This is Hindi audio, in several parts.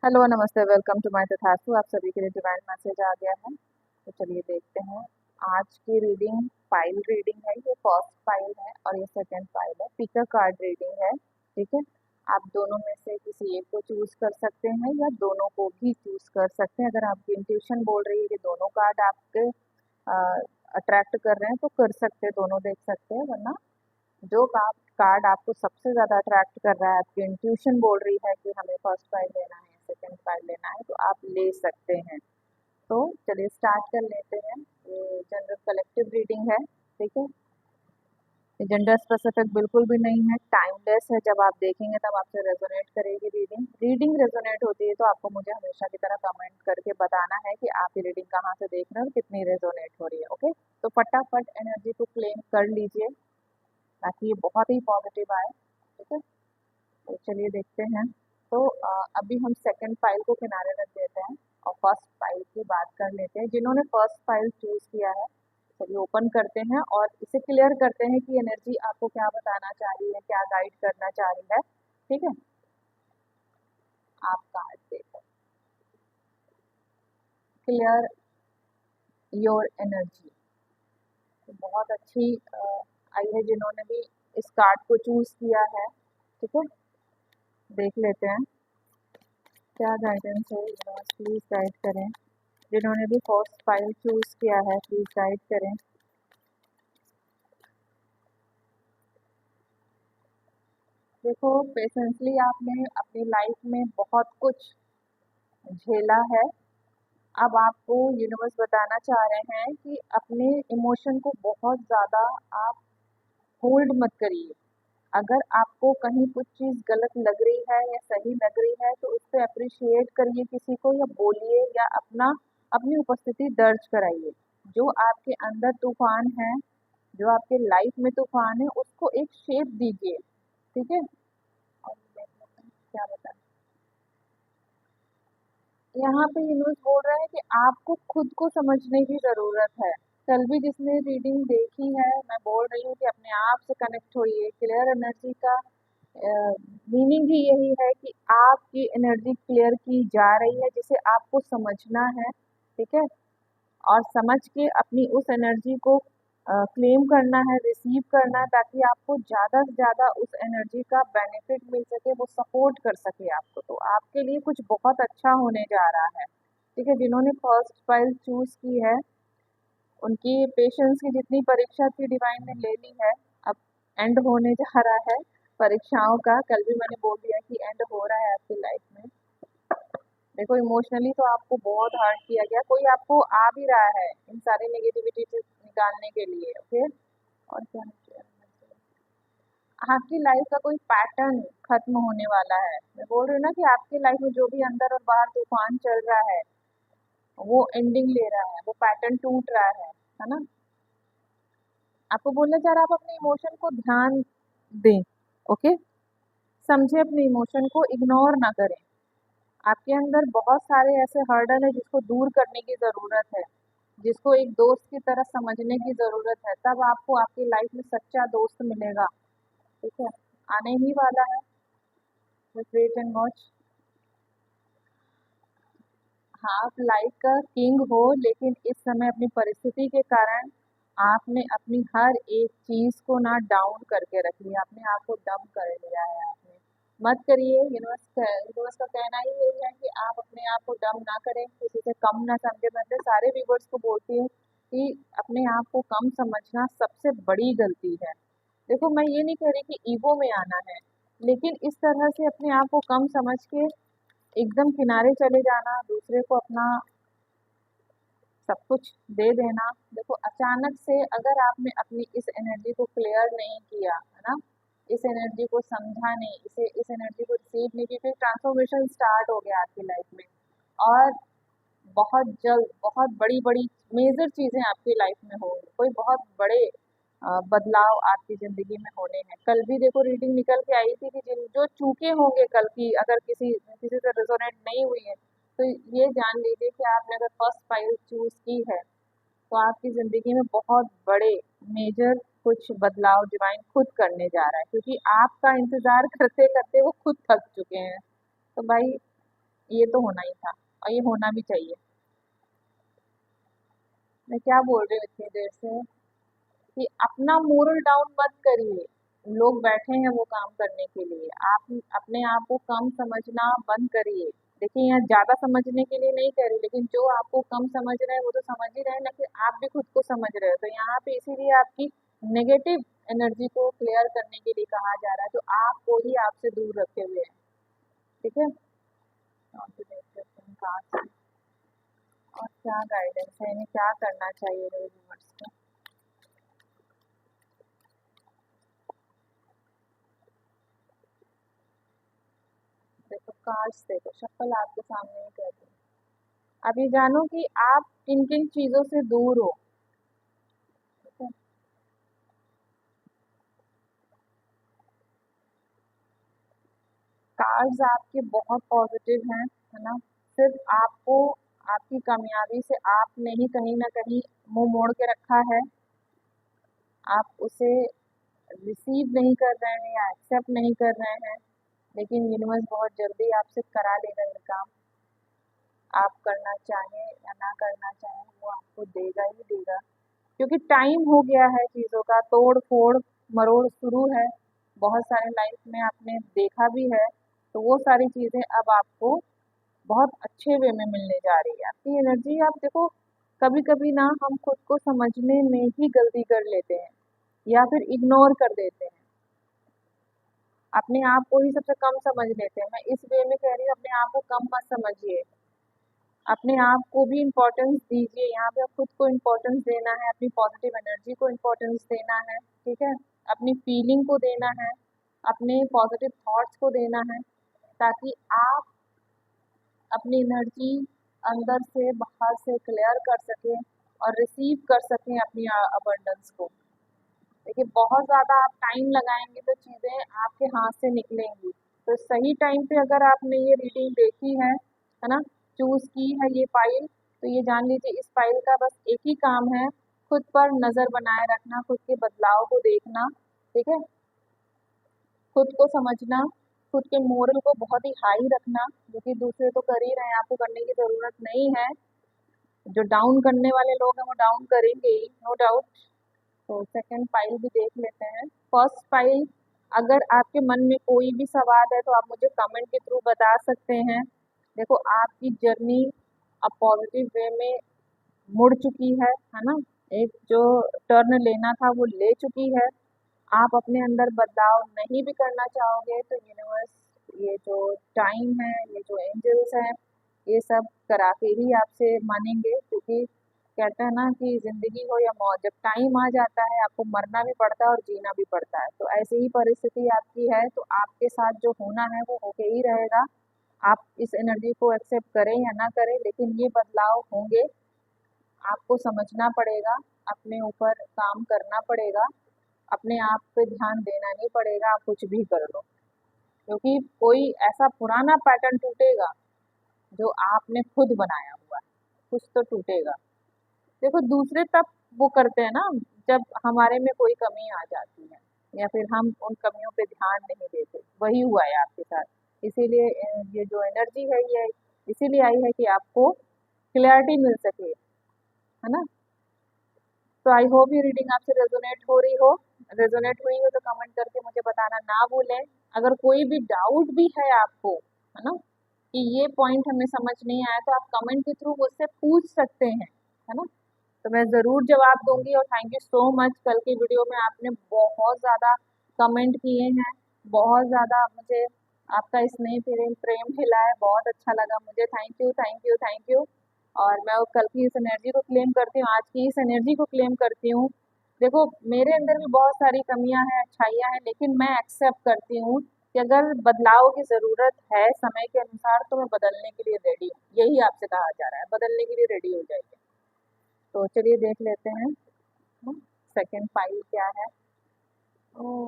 हेलो नमस्ते, वेलकम टू माय तथास्तु। आप सभी के लिए डिवाइन मैसेज आ गया है। तो चलिए देखते हैं। आज की रीडिंग फाइल रीडिंग है। ये फर्स्ट फाइल है और ये सेकंड फाइल है। पिकर कार्ड रीडिंग है। ठीक है, आप दोनों में से किसी एक को चूज कर सकते हैं या दोनों को भी चूज कर सकते हैं। अगर आपकी इंट्यूशन बोल रही है कि दोनों कार्ड आपके अट्रैक्ट कर रहे हैं तो कर सकते हैं, दोनों देख सकते हैं। वरना जो कार्ड आपको सबसे ज़्यादा अट्रैक्ट कर रहा है, आपकी इंट्यूशन बोल रही है कि हमें फर्स्ट फाइल लेना है, सेकंड फाइल लेना है, तो आप ले सकते हैं। तो चलिए स्टार्ट कर लेते हैं। ये जनरल कलेक्टिव रीडिंग है। ठीक है, ये जेंडर स्पेसिफिक बिल्कुल भी नहीं है, टाइमलेस है। जब आप देखेंगे तब आपसे रेजोनेट करेगी रीडिंग। रीडिंग रेजोनेट होती है तो आपको मुझे हमेशा की तरह कमेंट करके बताना है कि आप ये रीडिंग कहाँ से देख रहे हैं और कितनी रेजोनेट हो रही है। ओके, तो फटाफट एनर्जी को क्लेम कर लीजिए ताकि ये बहुत ही पॉजिटिव आए। ठीक है, तो चलिए देखते हैं। तो अभी हम सेकंड फाइल को किनारे रख देते हैं और फर्स्ट फाइल की बात कर लेते हैं। जिन्होंने फर्स्ट फाइल चूज किया है, चलिए ओपन करते हैं और इसे क्लियर करते हैं कि एनर्जी आपको क्या बताना चाह रही है, क्या गाइड करना चाह रही है। ठीक है, आप कार्ड देखो। क्लियर योर एनर्जी, बहुत अच्छी आई है जिन्होंने भी इस कार्ड को चूज किया है। ठीक है, देख लेते हैं क्या गाइडेंस है। यूनिवर्स प्लीज गाइड करें। जिन्होंने भी फर्स्ट फाइल चूज किया है प्लीज गाइड करें। देखो, पेशेंसली आपने अपनी लाइफ में बहुत कुछ झेला है। अब आपको यूनिवर्स बताना चाह रहे हैं कि अपने इमोशन को बहुत ज़्यादा आप होल्ड मत करिए। अगर आपको कहीं कुछ चीज़ गलत लग रही है या सही लग रही है तो उस पर अप्रिशिएट करिए किसी को, या बोलिए, या अपनी उपस्थिति दर्ज कराइए। जो आपके अंदर तूफान है, जो आपके लाइफ में तूफान है, उसको एक शेप दीजिए। ठीक है, और क्या बताएं। यहाँ पे यूनुस बोल रहा है कि आपको खुद को समझने की जरूरत है। कल भी जिसने रीडिंग देखी है, मैं बोल रही हूँ कि अपने आप से कनेक्ट होइए। क्लियर एनर्जी का मीनिंग ही यही है कि आपकी एनर्जी क्लियर की जा रही है, जिसे आपको समझना है। ठीक है, और समझ के अपनी उस एनर्जी को क्लेम करना है, रिसीव करना है, ताकि आपको ज़्यादा से ज़्यादा उस एनर्जी का बेनिफिट मिल सके, वो सपोर्ट कर सके आपको। तो आपके लिए कुछ बहुत अच्छा होने जा रहा है। ठीक है, जिन्होंने फर्स्ट फाइल चूज की है उनकी पेशेंस की जितनी परीक्षा थी डिवाइन ने ले ली है। अब एंड होने जा रहा है परीक्षाओं का। कल भी मैंने बोल दिया कि एंड हो रहा है आपकी लाइफ में। देखो, इमोशनली तो आपको बहुत हर्ट किया गया, कोई आपको आ भी रहा है इन सारी नेगेटिविटी से निकालने के लिए। ओके, और क्या है? आपकी लाइफ का कोई पैटर्न खत्म होने वाला है। मैं बोल रही हूँ ना कि आपकी लाइफ में जो भी अंदर और बाहर तूफान चल रहा है वो एंडिंग ले रहा है, वो पैटर्न टूट रहा है ना। आपको बोलना चाह रहा है आप अपने इमोशन को ध्यान दें। ओके, समझे, अपने इमोशन को इग्नोर ना करें। आपके अंदर बहुत सारे ऐसे हर्डल है जिसको दूर करने की ज़रूरत है, जिसको एक दोस्त की तरह समझने की ज़रूरत है। तब आपको आपकी लाइफ में सच्चा दोस्त मिलेगा। ठीक है, आने ही वाला है। Wait and watch. हाँ, आप लाइफ का किंग हो, लेकिन इस समय अपनी परिस्थिति के कारण आपने अपनी हर एक चीज को ना डाउन करके रख लिया, अपने आप को डम कर लिया है आपने। मत करिए। यूनिवर्स का कहना ही यही है कि आप अपने आप को डम ना करें, किसी से कम ना समझे। मैं अपने सारे व्यूवर्स को बोलती हूँ कि अपने आप को कम समझना सबसे बड़ी गलती है। देखो, मैं ये नहीं कह रही कि ईगो में आना है, लेकिन इस तरह से अपने आप को कम समझ के एकदम किनारे चले जाना, दूसरे को अपना सब कुछ दे देना। देखो, अचानक से अगर आपने अपनी इस एनर्जी को क्लियर नहीं किया है ना, इस एनर्जी को समझा नहीं, इस एनर्जी को रिसीव नहीं किया, फिर ट्रांसफॉर्मेशन स्टार्ट हो गया आपकी लाइफ में। और बहुत जल्द बहुत बड़ी बड़ी मेजर चीजें आपकी लाइफ में होंगी, कोई बहुत बड़े बदलाव आपकी ज़िंदगी में होने हैं। कल भी देखो रीडिंग निकल के आई थी कि जिन जो चूके होंगे कल की, अगर किसी किसी से रेजोनेट नहीं हुई है, तो ये जान लीजिए कि आपने अगर फर्स्ट फाइल चूज की है तो आपकी ज़िंदगी में बहुत बड़े मेजर कुछ बदलाव डिवाइन खुद करने जा रहा है, क्योंकि आपका इंतजार करते करते वो खुद थक चुके हैं। तो भाई, ये तो होना ही था और ये होना भी चाहिए। मैं क्या बोल रही हूँ इतनी देर से कि अपना मोरल डाउन मत करिए। लोग बैठे हैं वो काम करने के लिए, आप अपने आप को कम समझना बंद करिए। देखिए यहाँ ज्यादा समझने के लिए नहीं कह रही, लेकिन जो आपको कम समझ रहे हैं वो तो समझ ही रहे हैं ना, कि आप भी खुद को समझ रहे हो। तो यहाँ पे इसीलिए आपकी नेगेटिव एनर्जी को क्लियर करने के लिए कहा जा रहा है, जो आपको ही आपसे दूर रखे हुए है। ठीक है। और तो देख लेते हैं कहाँ से और क्या गाइडेंस है, इन्हें क्या करना चाहिए यूनिवर्स को। देखो कार्ड्स, देखो शफल आपके सामने ही कर दी। अब ये जानो कि आप किन किन चीजों से दूर हो। ठीक है। कार्ड्स आपके बहुत पॉजिटिव हैं, है ना। सिर्फ आपको आपकी कामयाबी से आपने ही कहीं ना कहीं मुंह मोड़ के रखा है। आप उसे रिसीव नहीं कर रहे हैं या एक्सेप्ट नहीं कर रहे हैं, लेकिन यूनिवर्स बहुत जल्दी आपसे करा लेगा ये काम। आप करना चाहें या ना करना चाहें, वो आपको देगा ही देगा, क्योंकि टाइम हो गया है चीज़ों का, तोड़ फोड़ मरोड़ शुरू है। बहुत सारे लाइफ में आपने देखा भी है। तो वो सारी चीज़ें अब आपको बहुत अच्छे वे में मिलने जा रही है। आपकी एनर्जी, आप देखो कभी कभी ना हम खुद को समझने में ही गलती कर लेते हैं या फिर इग्नोर कर देते हैं। अपने आप को ही सबसे कम समझ लेते हैं। मैं इस वे में कह रही हूँ, अपने आप को कम मत समझिए, अपने आप को भी इम्पोर्टेंस दीजिए। यहाँ पे आप खुद को इम्पोर्टेंस देना है, अपनी पॉजिटिव एनर्जी को इम्पोर्टेंस देना है। ठीक है। अपनी फीलिंग को देना है, अपने पॉजिटिव थॉट्स को देना है, ताकि आप अपनी एनर्जी अंदर से बाहर से क्लियर कर सकें और रिसीव कर सकें अपनी अबंडेंस को। देखिए बहुत ज़्यादा आप टाइम लगाएंगे तो चीज़ें आपके हाथ से निकलेंगी। तो सही टाइम पे अगर आपने ये रीडिंग देखी है ना, चूज की है ये फाइल, तो ये जान लीजिए इस फाइल का बस एक ही काम है, खुद पर नज़र बनाए रखना, खुद के बदलाव को देखना। ठीक है। खुद को समझना, खुद के मोरल को बहुत ही हाई रखना, जो कि दूसरे तो कर ही रहे हैं, आपको करने की ज़रूरत नहीं है। जो डाउन करने वाले लोग हैं वो डाउन करेंगे ही, नो डाउट। तो सेकंड फाइल भी देख लेते हैं। फर्स्ट फाइल, अगर आपके मन में कोई भी सवाल है तो आप मुझे कमेंट के थ्रू बता सकते हैं। देखो आपकी जर्नी अब पॉजिटिव वे में मुड़ चुकी है ना। एक जो टर्न लेना था वो ले चुकी है। आप अपने अंदर बदलाव नहीं भी करना चाहोगे तो यूनिवर्स, ये जो टाइम है, ये जो एंजल्स हैं, ये सब करा के ही आपसे मानेंगे। क्योंकि कहते हैं ना कि जिंदगी हो या मौत, जब टाइम आ जाता है आपको मरना भी पड़ता है और जीना भी पड़ता है। तो ऐसी ही परिस्थिति आपकी है, तो आपके साथ जो होना है वो होके ही रहेगा। आप इस एनर्जी को एक्सेप्ट करें या ना करें, लेकिन ये बदलाव होंगे। आपको समझना पड़ेगा, अपने ऊपर काम करना पड़ेगा, अपने आप पे ध्यान देना नहीं पड़ेगा, आप कुछ भी कर लो। क्योंकि कोई ऐसा पुराना पैटर्न टूटेगा जो आपने खुद बनाया हुआ है, कुछ तो टूटेगा। देखो दूसरे तब वो करते हैं ना, जब हमारे में कोई कमी आ जाती है या फिर हम उन कमियों पे ध्यान नहीं देते। वही हुआ है आपके साथ। इसीलिए ये जो एनर्जी है ये इसीलिए आई है कि आपको क्लैरिटी मिल सके, है ना। तो आई होप ये रीडिंग आपसे रेजोनेट हो रही हो। रेजोनेट हुई हो तो कमेंट करके मुझे बताना ना भूलें। अगर कोई भी डाउट भी है आपको, है ना, कि ये पॉइंट हमें समझ नहीं आया, तो आप कमेंट के थ्रू मुझसे पूछ सकते हैं, है ना। तो मैं ज़रूर जवाब दूंगी। और थैंक यू सो मच, कल की वीडियो में आपने बहुत ज़्यादा कमेंट किए हैं, बहुत ज़्यादा मुझे आपका स्नेह प्रेम प्रेम मिला है, बहुत अच्छा लगा मुझे। Thank you thank you thank you. और मैं वो कल की इस एनर्जी को क्लेम करती हूँ, आज की इस एनर्जी को क्लेम करती हूँ। देखो मेरे अंदर भी बहुत सारी कमियां हैं, अच्छाइयाँ हैं, लेकिन मैं एक्सेप्ट करती हूँ कि अगर बदलाव की ज़रूरत है समय के अनुसार, तो मैं बदलने के लिए रेडी हूँ। यही आपसे कहा जा रहा है, बदलने के लिए रेडी हो जाइए। तो चलिए देख लेते हैं सेकंड फाइल क्या है। ओह,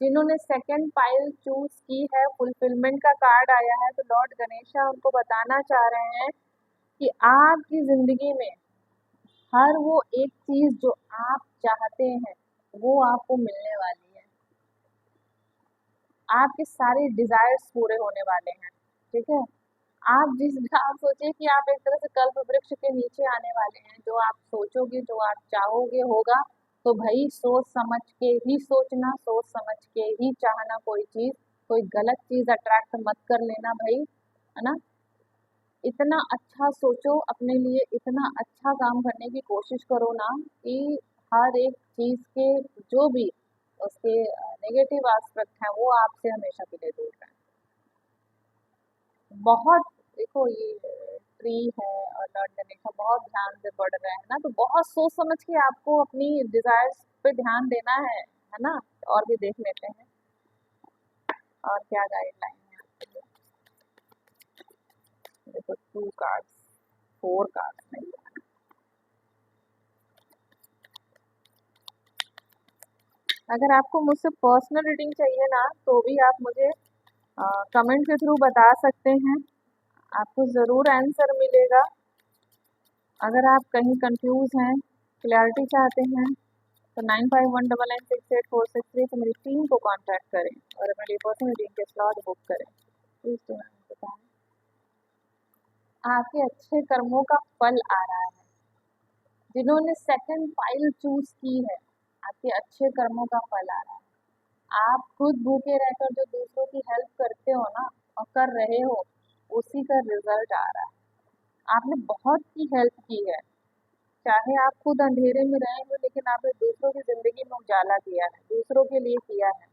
जिन्होंने सेकंड फाइल चूज की है, फुलफिलमेंट का कार्ड आया है, तो लॉर्ड गणेशा उनको बताना चाह रहे हैं कि आपकी जिंदगी में हर वो एक चीज जो आप चाहते हैं वो आपको मिलने वाली है। आपके सारे डिजायर्स पूरे होने वाले हैं। ठीक है। आप सोचिए कि आप एक तरह से कल्प वृक्ष के नीचे आने वाले हैं। जो आप सोचोगे, जो आप चाहोगे होगा। तो भाई सोच समझ के ही सोचना, सोच समझ के ही चाहना कोई चीज। कोई गलत चीज अट्रैक्ट मत कर लेना भाई, है ना। इतना अच्छा सोचो अपने लिए, इतना अच्छा काम करने की कोशिश करो ना कि हर एक चीज के जो भी उसके नेगेटिव एस्पेक्ट है वो आपसे हमेशा के लिए दूर रहे। बहुत, देखो ये ट्री है और लॉर्ड गणेश का बहुत ध्यान से पढ़ रहे हैं ना, तो बहुत सोच समझ के आपको अपनी डिजायर्स पे ध्यान देना है ना। और भी देख लेते हैं और क्या गाइडलाइन है आपके लिए। देखो 2 कार्ड्स, 4 कार्ड्स नहीं। अगर आपको मुझसे पर्सनल रीडिंग चाहिए ना तो भी आप मुझे कमेंट के थ्रू बता सकते हैं, आपको ज़रूर आंसर मिलेगा। अगर आप कहीं कंफ्यूज हैं, क्लैरिटी चाहते हैं, तो 9519968463 से मेरी टीम को कांटेक्ट करें और मेरी पर्सनल रीडिंग के स्लॉट बुक करें। प्लीज तो बताएं, आपके अच्छे कर्मों का फल आ रहा है। जिन्होंने सेकंड फाइल चूज की है, आपके अच्छे कर्मों का फल आ रहा है। आप खुद भूखे रहकर जो दूसरों की हेल्प करते हो ना और कर रहे हो, उसी का रिजल्ट आ रहा है। आपने बहुत की हेल्प की है, चाहे आप खुद अंधेरे में रहे हो, लेकिन आपने दूसरों की जिंदगी में उजाला किया है, दूसरों के लिए किया है।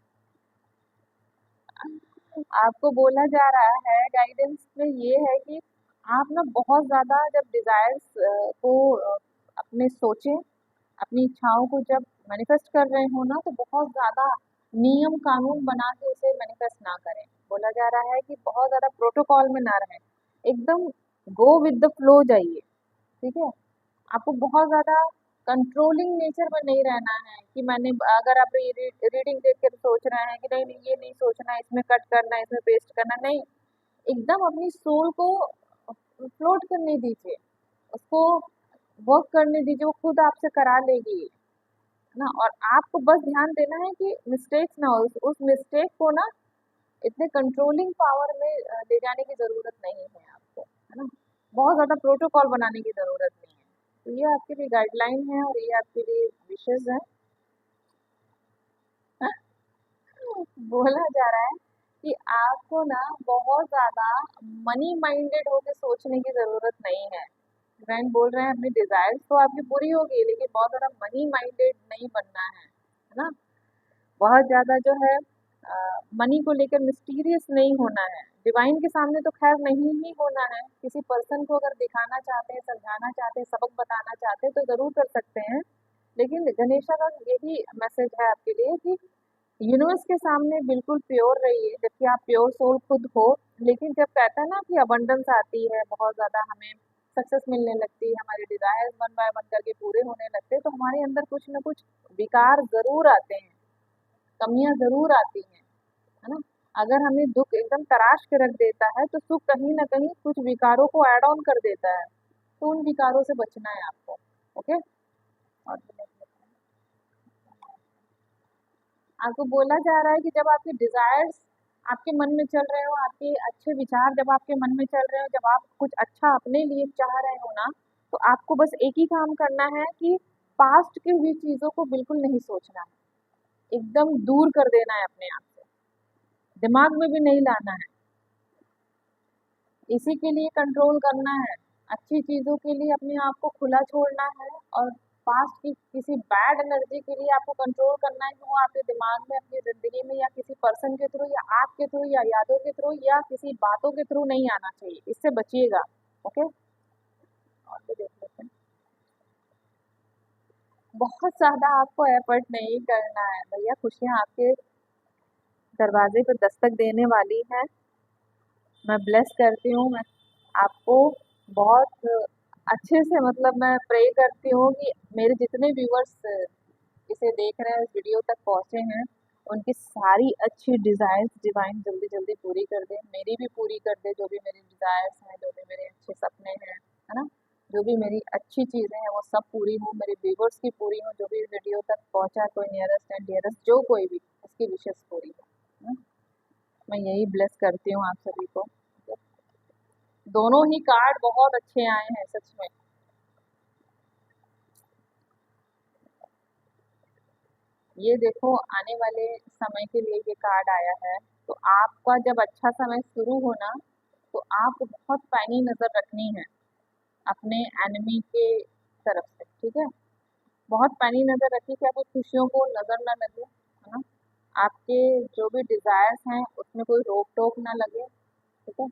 आपको बोला जा रहा है गाइडेंस में ये है कि आप ना बहुत ज़्यादा जब डिज़ायर्स को अपने सोचें, अपनी इच्छाओं को जब मैनिफेस्ट कर रहे हो ना, तो बहुत ज़्यादा नियम कानून बना के उसे मैनिफेस्ट ना करें। बोला जा रहा है कि बहुत ज़्यादा प्रोटोकॉल में ना रहें, एकदम गो विद द फ्लो जाइए। ठीक है, आपको बहुत ज़्यादा कंट्रोलिंग नेचर में नहीं रहना है कि मैंने, अगर आप रीडिंग देख के सोच रहे हैं कि नहीं नहीं ये नहीं सोचना है, इसमें कट करना है, इसमें पेस्ट करना नहीं। एकदम अपनी सोल को फ्लोट करने दीजिए, उसको वर्क करने दीजिए, वो खुद आपसे करा लेगी, है ना। और आपको बस ध्यान देना है कि मिस्टेक्स ना हो, उस मिस्टेक को ना इतने कंट्रोलिंग पावर में ले जाने की ज़रूरत नहीं है आपको, है ना। बहुत ज़्यादा प्रोटोकॉल बनाने की ज़रूरत नहीं है। तो ये आपके लिए गाइडलाइन है और ये आपके लिए विशेष है। बोला जा रहा है कि आपको ना बहुत ज़्यादा मनी माइंडेड होकर सोचने की ज़रूरत नहीं है। डिवाइन बोल रहे हैं अपनी डिजायर्स तो आपकी पूरी होगी, लेकिन बहुत ज़्यादा मनी माइंडेड नहीं बनना है ना। बहुत ज़्यादा जो है मनी को लेकर मिस्टीरियस नहीं होना है। डिवाइन के सामने तो खैर नहीं ही होना है। किसी पर्सन को अगर दिखाना चाहते हैं, समझाना चाहते हैं, सबक बताना चाहते हैं तो ज़रूर कर सकते हैं। लेकिन गणेशा का यही मैसेज है आपके लिए कि यूनिवर्स के सामने बिल्कुल प्योर रहिए, जबकि आप प्योर सोल खुद हो। लेकिन जब कहता है ना कि अबंडेंस आती है, बहुत ज़्यादा हमें सक्सेस मिलने लगती है, हमारे डिजायर्स वन बाय वन करके पूरे होने लगते हैं, तो हमारे अंदर कुछ ना कुछ विकार ज़रूर आते हैं, कमियां ज़रूर आती हैं, है ना। अगर हमें दुख एकदम तराश के रख देता है, तो सुख कहीं ना कहीं कुछ विकारों को ऐड ऑन कर देता है। तो उन विकारों से बचना है आपको। ओके। और आपको बोला जा रहा है कि जब आपके डिजायर्स आपके मन में चल रहे हो, आपके अच्छे विचार जब आपके मन में चल रहे हो, जब आप कुछ अच्छा अपने लिए चाह रहे हो ना, तो आपको बस एक ही काम करना है कि पास्ट की हुई चीजों को बिल्कुल नहीं सोचना है, एकदम दूर कर देना है अपने आप से, दिमाग में भी नहीं लाना है। इसी के लिए कंट्रोल करना है, अच्छी चीजों के लिए अपने आप को खुला छोड़ना है। और पास्ट की किसी बैड एनर्जी के लिए आपको कंट्रोल करना है कि वो आपके दिमाग में, अपनी जिंदगी में, या किसी पर्सन के थ्रू, या आपके थ्रू, या यादों के थ्रू, या किसी बातों के थ्रू नहीं आना चाहिए। इससे बचिएगा। ओके। और भी देख लेते हैं। बहुत ज्यादा आपको एफर्ट नहीं करना है भैया, खुशियाँ आपके दरवाजे पर दस्तक देने वाली है। मैं ब्लेस करती हूँ। मैं आपको बहुत अच्छे से, मतलब मैं प्रे करती हूँ कि मेरे जितने व्यूअर्स इसे देख रहे हैं, इस वीडियो तक पहुँचे हैं, उनकी सारी अच्छी डिज़ायर्स डिवाइन जल्दी जल्दी पूरी कर दे, मेरी भी पूरी कर दे। जो भी मेरी डिज़ायर्स हैं, जो भी मेरे अच्छे सपने हैं, है ना, जो भी मेरी अच्छी चीज़ें हैं, वो सब पूरी हो, मेरे व्यूअर्स की पूरी हो। जो भी वीडियो तक पहुँचा, कोई नियरेस्ट एंड डियरेस्ट जो कोई भी, उसकी विशेष पूरी हो, है ना? मैं यही ब्लेस करती हूँ आप सभी को। दोनों ही कार्ड बहुत अच्छे आए हैं सच में। ये देखो आने वाले समय के लिए ये कार्ड आया है। तो आपका जब अच्छा समय शुरू हो ना, तो आपको बहुत पैनी नजर रखनी है अपने एनिमी के तरफ से, ठीक है। बहुत पैनी नजर रखिए कि आपकी खुशियों को नजर ना लगे, है ना। आपके जो भी डिजायर्स हैं उसमें कोई रोक टोक ना लगे, ठीक है।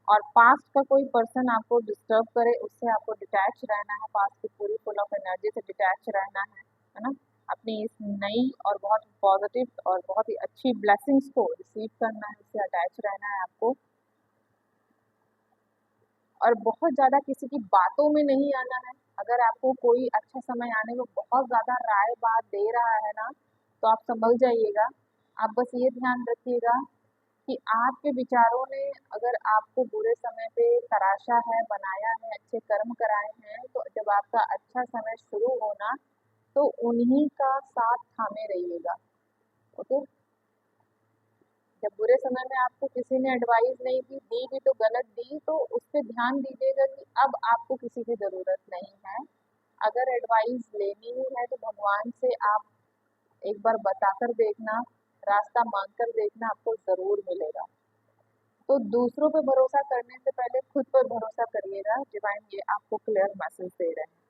और पास्ट का कोई पर्सन आपको डिस्टर्ब करे उससे आपको डिटैच रहना है, पास्ट की पूरी फुल ऑफ एनर्जी से डिटैच रहना है ना। अपनी इस नई और बहुत पॉजिटिव और बहुत ही अच्छी ब्लेसिंग्स को रिसीव करना है, उससे अटैच रहना है आपको। और बहुत ज़्यादा किसी की बातों में नहीं आना है। अगर आपको कोई अच्छा समय आने में बहुत ज़्यादा राय बात दे रहा है ना, तो आप संभल जाइएगा। आप बस ये ध्यान रखिएगा कि आपके विचारों ने अगर आपको बुरे समय पे तराशा है, बनाया है, अच्छे कर्म कराए हैं, तो जब आपका अच्छा समय शुरू होना, तो उन्हीं का साथ थामे रहिएगा, ओके। जब बुरे समय में आपको किसी ने एडवाइस नहीं दी, दी भी तो गलत दी, तो उस पे ध्यान दीजिएगा कि अब आपको किसी की ज़रूरत नहीं है। अगर एडवाइस लेनी ही है तो भगवान से आप एक बार बताकर देखना, रास्ता मांग कर देखना, आपको ज़रूर मिलेगा। तो दूसरों पे भरोसा करने से पहले खुद पर भरोसा करिएगा, डिवाइन ये आपको क्लियर मैसेज दे रहे हैं।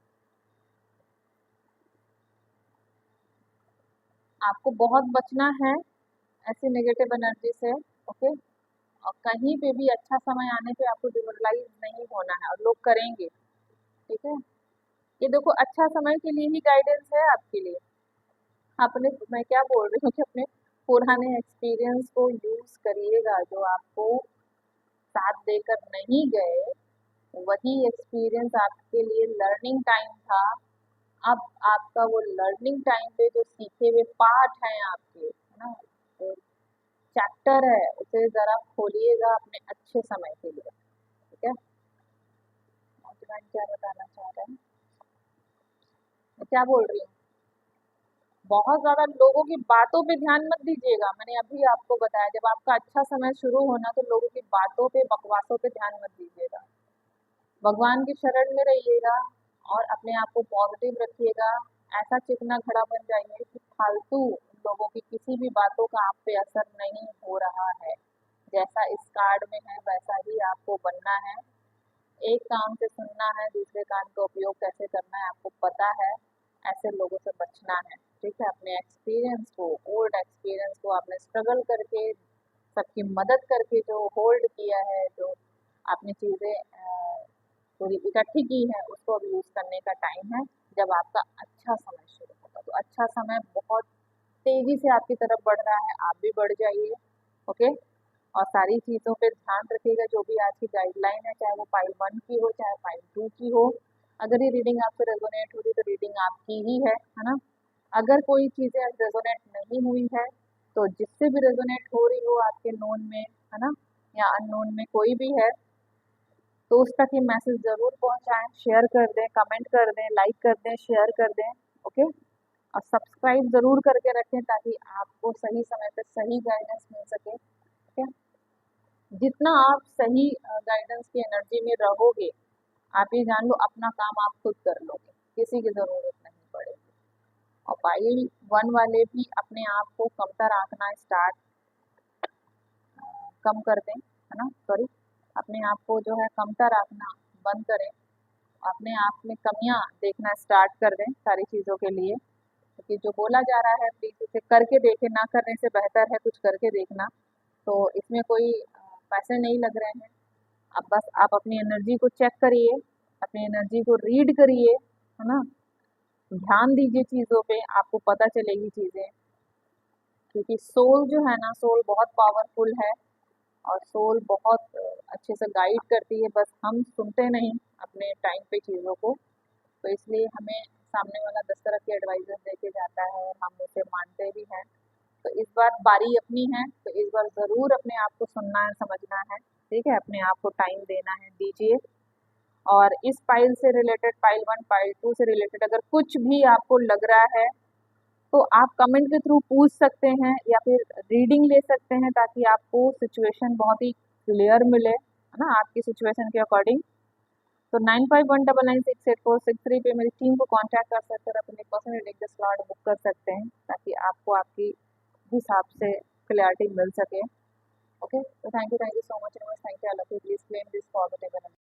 आपको बहुत बचना है ऐसी नेगेटिव एनर्जी से, ओके। और कहीं पे भी अच्छा समय आने पे आपको डिमोरलाइज नहीं होना है, और लोग करेंगे, ठीक है। ये देखो अच्छा समय के लिए ही गाइडेंस है आपके लिए। अपने, मैं क्या बोल रही हूँ कि अपने पुराने एक्सपीरियंस को यूज करिएगा, जो आपको साथ देकर नहीं गए, वही एक्सपीरियंस आपके लिए लर्निंग टाइम था। अब आपका वो लर्निंग टाइम पे जो सीखे हुए पाठ हैं आपके, है ना, जो चैप्टर है, उसे जरा खोलिएगा अपने अच्छे समय के लिए, ठीक है। नौजवान क्या बताना चाह रहे हैं, मैं क्या बोल रही हूँ। बहुत ज्यादा लोगों की बातों पे ध्यान मत दीजिएगा। मैंने अभी आपको बताया जब आपका अच्छा समय शुरू होना, तो लोगों की बातों पे, बकवासों पे ध्यान मत दीजिएगा। भगवान की शरण में रहिएगा और अपने आप को पॉजिटिव रखिएगा। ऐसा चिकना घड़ा बन जाइए कि फालतू लोगों की किसी भी बातों का आप पे असर नहीं हो रहा है। जैसा इस कार्ड में है वैसा ही आपको बनना है। एक कान से सुनना है, दूसरे कान का उपयोग कैसे करना है आपको पता है। ऐसे लोगों से बचना है, ठीक है। अपने एक्सपीरियंस को, ओल्ड एक्सपीरियंस को, आपने स्ट्रगल करके, सबकी मदद करके जो होल्ड किया है, जो आपने चीज़ें पूरी इकट्ठी की है, उसको अब यूज़ करने का टाइम है। जब आपका अच्छा समय शुरू होगा, तो अच्छा समय बहुत तेज़ी से आपकी तरफ बढ़ रहा है, आप भी बढ़ जाइए, ओके। और सारी चीज़ों पे ध्यान रखिएगा, जो भी आज की गाइडलाइन है, चाहे वो पाइल 1 की हो, चाहे पाइल 2 की हो। अगर ये रीडिंग आपसे रेजोनेट हो रही, तो रीडिंग आपकी ही है ना। अगर कोई चीज़ें रेजोनेट नहीं हुई है, तो जिससे भी रेजोनेट हो रही हो आपके नोन में, है ना, या अननोन में कोई भी है, तो उस तक ये मैसेज ज़रूर पहुँचाएँ, शेयर कर दें, कमेंट कर दें, लाइक कर दें, शेयर कर दें, ओके। और सब्सक्राइब ज़रूर करके रखें ताकि आपको सही समय पे सही गाइडेंस मिल सके, ठीक है। जितना आप सही गाइडेंस की एनर्जी में रहोगे, आप ये जान लो अपना काम आप खुद कर लोगे, किसी की ज़रूरत नहीं पड़ेगी। और पाइल 1 वाले भी अपने आप को कमतर आंकना स्टार्ट कम कर दें, है ना, सॉरी, अपने आप को जो है कमतर आंकना बंद करें। अपने आप में कमियां देखना स्टार्ट कर दें सारी चीज़ों के लिए, क्योंकि जो बोला जा रहा है प्लीज़ उसे करके देखें, ना करने से बेहतर है कुछ करके देखना। तो इसमें कोई पैसे नहीं लग रहे हैं। अब बस आप अपनी एनर्जी को चेक करिए, अपनी एनर्जी को रीड करिए, है ना। ध्यान दीजिए चीज़ों पे, आपको पता चलेगी चीज़ें। क्योंकि सोल जो है ना, सोल बहुत पावरफुल है, और सोल बहुत अच्छे से गाइड करती है, बस हम सुनते नहीं अपने टाइम पे चीज़ों को। तो इसलिए हमें सामने वाला 10 तरह के एडवाइजेस देके जाता है और हम उसे मानते भी हैं। तो इस बार बारी अपनी है, तो इस बार ज़रूर अपने आप को सुनना है, समझना है, ठीक है। अपने आप को टाइम देना है, दीजिए। और इस फाइल से रिलेटेड, फाइल 1, फाइल 2 से रिलेटेड अगर कुछ भी आपको लग रहा है, तो आप कमेंट के थ्रू पूछ सकते हैं या फिर रीडिंग ले सकते हैं, ताकि आपको सिचुएशन बहुत ही क्लियर मिले, है ना, आपकी सिचुएशन के अकॉर्डिंग। तो 9519968463 पे मेरी टीम को कांटेक्ट कर सकते हैं और अपने पर्सनल रीडिंग का स्लॉट बुक कर सकते हैं, ताकि आपको आपकी हिसाब से क्लैरिटी मिल सके। ओके, तो thank you so much, thank you, I love you, please claim this positive energy.